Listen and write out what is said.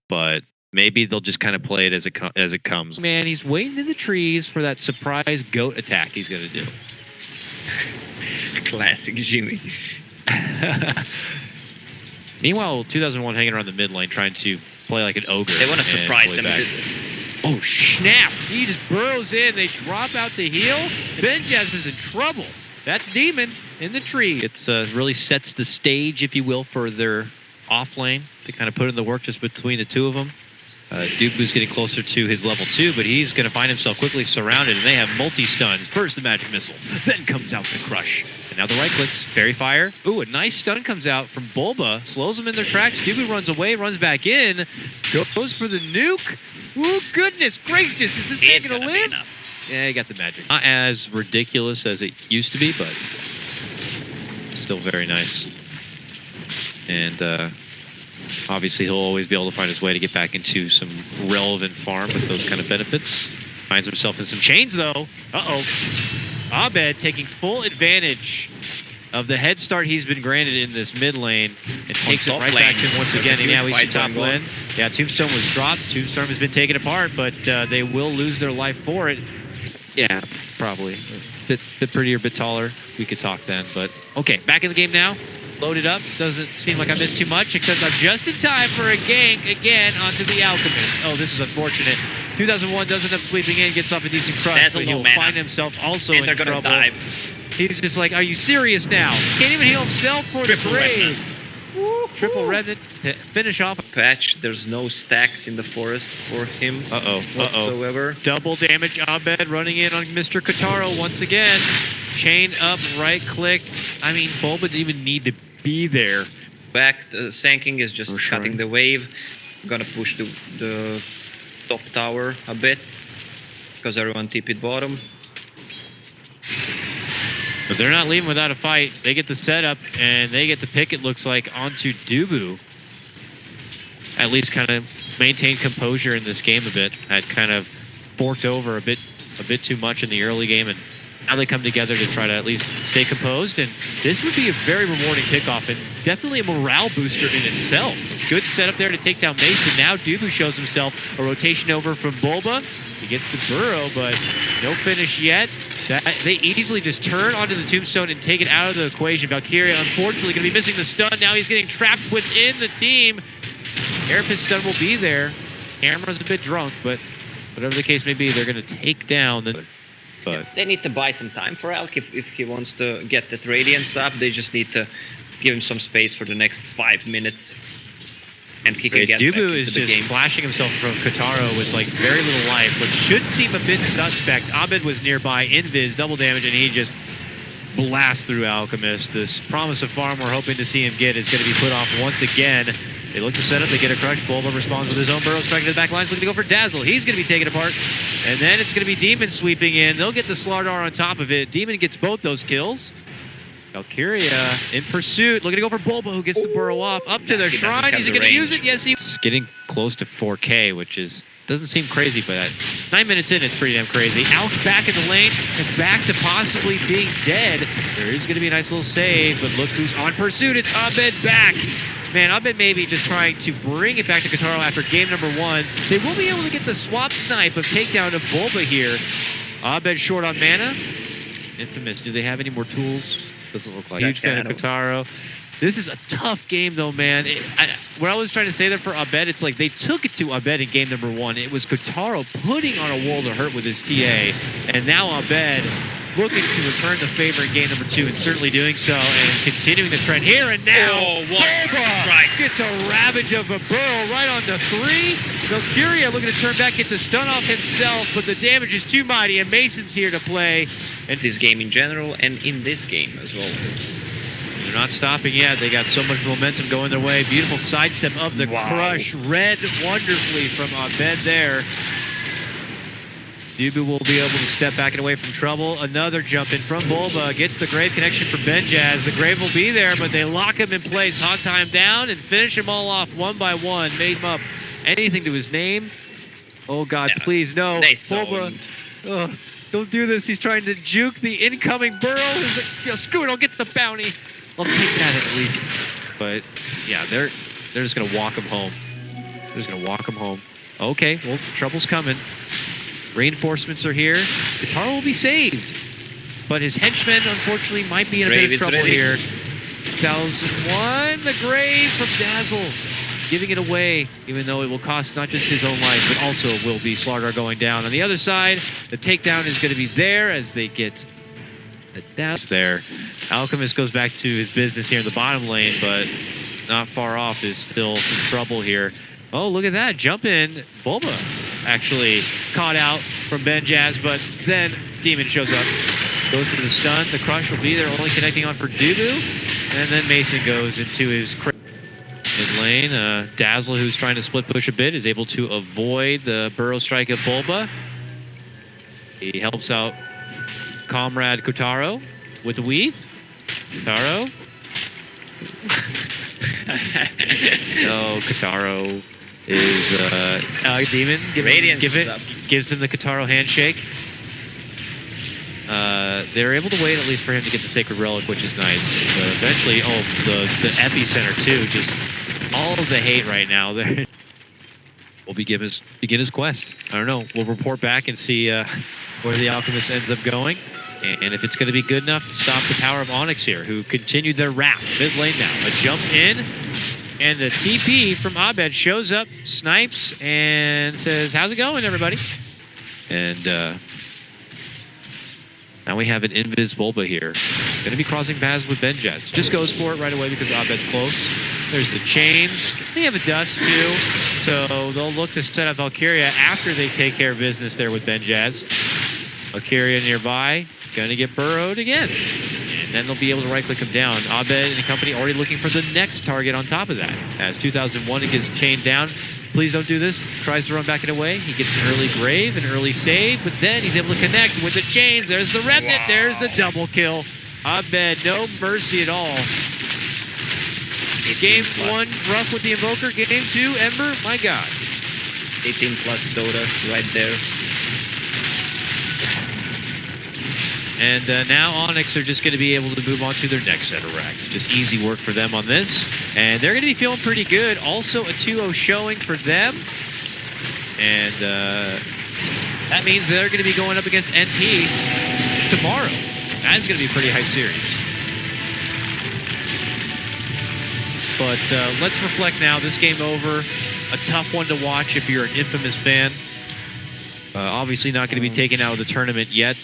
But maybe they'll just kind of play it as it comes. Man, he's waiting in the trees for that surprise goat attack he's going to do. Classic Jimmy. Meanwhile, 2001 hanging around the mid lane trying to play like an ogre. They want to surprise them. Oh, snap! He just burrows in. They drop out the heal. Benjaz is in trouble. That's Demon in the tree. It's really sets the stage, if you will, for their off lane to kind of put in the work just between the two of them. Dubu's getting closer to his level 2, but he's going to find himself quickly surrounded, and they have multi-stuns. First the magic missile, then comes out the crush. And now the right clicks, fairy fire. Ooh, a nice stun comes out from Bulba, slows them in their tracks. Dubu runs away, runs back in, goes for the nuke. Ooh, goodness gracious, is this man going to live? Yeah, he got the magic. Not as ridiculous as it used to be, but still very nice. And obviously he'll always be able to find his way to get back into some relevant farm with those kind of benefits. Finds himself in some chains though. Abed taking full advantage of the head start he's been granted in this mid lane and takes it right back to him once again. And now he's top lane. Yeah, Tombstone was dropped. Tombstone has been taken apart, but they will lose their life for it. Yeah, probably. Bit prettier, bit taller. We could talk then, but okay, back in the game now. Loaded up. Doesn't seem like I missed too much, except I'm just in time for a gank again onto the Alchemist. Oh, this is unfortunate. 2001 doesn't end up sweeping in, gets off a decent crush, but he'll find himself also in trouble. Gonna dive. He's just like, are you serious now? Can't even heal himself for the grave. Triple Remnant to finish off. Patch, there's no stacks in the forest for him whatsoever. Double damage, Abed running in on Mr. Kotaro once again. Chain up, right clicked. I mean, Bulba didn't even need to be there. Back, Sanking is just cutting the wave. Gonna push the top tower a bit because everyone TP'd bottom. But they're not leaving without a fight. They get the setup and they get the pick, it looks like, onto Dubu. At least kind of maintain composure in this game a bit. Had kind of forked over a bit too much in the early game, and now they come together to try to at least stay composed. And this would be a very rewarding kickoff and definitely a morale booster in itself. Good setup there to take down Mason. Now Dubu shows himself a rotation over from Bulba. He gets the burrow, but no finish yet. They easily just turn onto the Tombstone and take it out of the equation. Valkyria, unfortunately, going to be missing the stun. Now he's getting trapped within the team. Airpist stun will be there. Camera's a bit drunk, but whatever the case may be, they're going to take down the... But they need to buy some time for Alk if he wants to get that Radiance up. They just need to give him some space for the next 5 minutes. And he can get Dubu is just flashing himself from Kotaro with like very little life, which should seem a bit suspect. Abed was nearby, invis, double damage, and he just blasts through Alchemist. This promise of farm we're hoping to see him get is going to be put off once again. They look to set up, they get a crush. Bulba responds with his own burrow, striking to the back lines, looking to go for Dazzle. He's going to be taken apart. And then it's going to be Demon sweeping in. They'll get the Slardar on top of it. Demon gets both those kills. Valkyria in pursuit, looking to go for Bulba, who gets the burrow off. Up to the shrine. Is he going to use it? Yes, he's getting close to 4K, which doesn't seem crazy, but at 9 minutes in, it's pretty damn crazy. Alk back in the lane and back to possibly being dead. There is going to be a nice little save, but look who's on pursuit. It's Abed back. Man, Abed maybe just trying to bring it back to Kotaro after game number 1. They will be able to get the swap snipe of takedown of Bulba here. Abed short on mana. Infamous, do they have any more tools? Doesn't look like. Huge fan of Kotaro. This is a tough game though, man. What I was trying to say there for Abed, it's like they took it to Abed in game number 1. It was Kotaro putting on a wall to hurt with his TA, and now Abed looking to return the favor in game number 2, and certainly doing so, and continuing the trend here and now. Bulba gets a ravage of a burrow right on the 3. Valkyria looking to turn back, gets a stun off himself, but the damage is too mighty, and Mason's here to play. And this game in general, and in this game as well. They're not stopping yet. They got so much momentum going their way. Beautiful sidestep of the crush. Read wonderfully from Abed there. Dubu will be able to step back and away from trouble. Another jump in from Bulba. Gets the Grave connection for Benjaz. The Grave will be there, but they lock him in place. Hog tie him down and finish him all off one by one. Made him up anything to his name. Oh, God, please, no. Bulba. Don't do this. He's trying to juke the incoming burrow. He's like, yo, screw it, I'll get the bounty. I'll take that at least. But yeah, they're just gonna walk him home. They're just going to walk him home. Okay, well, trouble's coming. Reinforcements are here. Guitar will be saved. But his henchmen, unfortunately, might be in a bit of trouble here. 2001, the grave from Dazzle. Giving it away, even though it will cost not just his own life, but also will be Slargar going down. On the other side, the takedown is going to be there as they get the down there. Alchemist goes back to his business here in the bottom lane, but not far off is still some trouble here. Oh, look at that. Jump in. Bulba actually caught out from Benjaz, but then Demon shows up. Goes for the stun. The crush will be there, only connecting on for Dubu. And then Mason goes into his mid lane. Dazzle, who's trying to split push a bit, is able to avoid the burrow strike of Bulba. He helps out comrade Kotaro with the weave. Kotaro. Oh, Kotaro is Demon. Gives him the Kotaro handshake. They're able to wait at least for him to get the Sacred Relic, which is nice. But eventually, the Epicenter too. Just all of the hate right now. There will begin his quest. I don't know. We'll report back and see where the Alchemist ends up going, and if it's going to be good enough to stop the power of Onyx here, who continued their wrap. Mid lane now. A jump in. And the TP from Abed shows up, snipes, and says, "How's it going, everybody?" And now we have an Invis Bulba here. Going to be crossing paths with Benjaz. Just goes for it right away because Abed's close. There's the chains. They have a dust too, so they'll look to set up Valkyria after they take care of business there with Benjaz. Valkyria nearby, going to get burrowed again. And then they'll be able to right-click him down. Abed and the company already looking for the next target on top of that. As 2001, he gets chained down. Please don't do this. Tries to run back and away. He gets an early grave, an early save, but then he's able to connect with the chains. There's the remnant. Wow. There's the double kill. Abed, no mercy at all. Game 1, rough with the Invoker. Game 2, Ember, my God. 18 plus Dota right there. And now Onyx are just going to be able to move on to their next set of racks. Just easy work for them on this. And they're going to be feeling pretty good. Also a 2-0 showing for them. And that means they're going to be going up against NP tomorrow. That's going to be a pretty hype series. But let's reflect now. This game over. A tough one to watch if you're an Infamous fan. Obviously not going to be taken out of the tournament yet.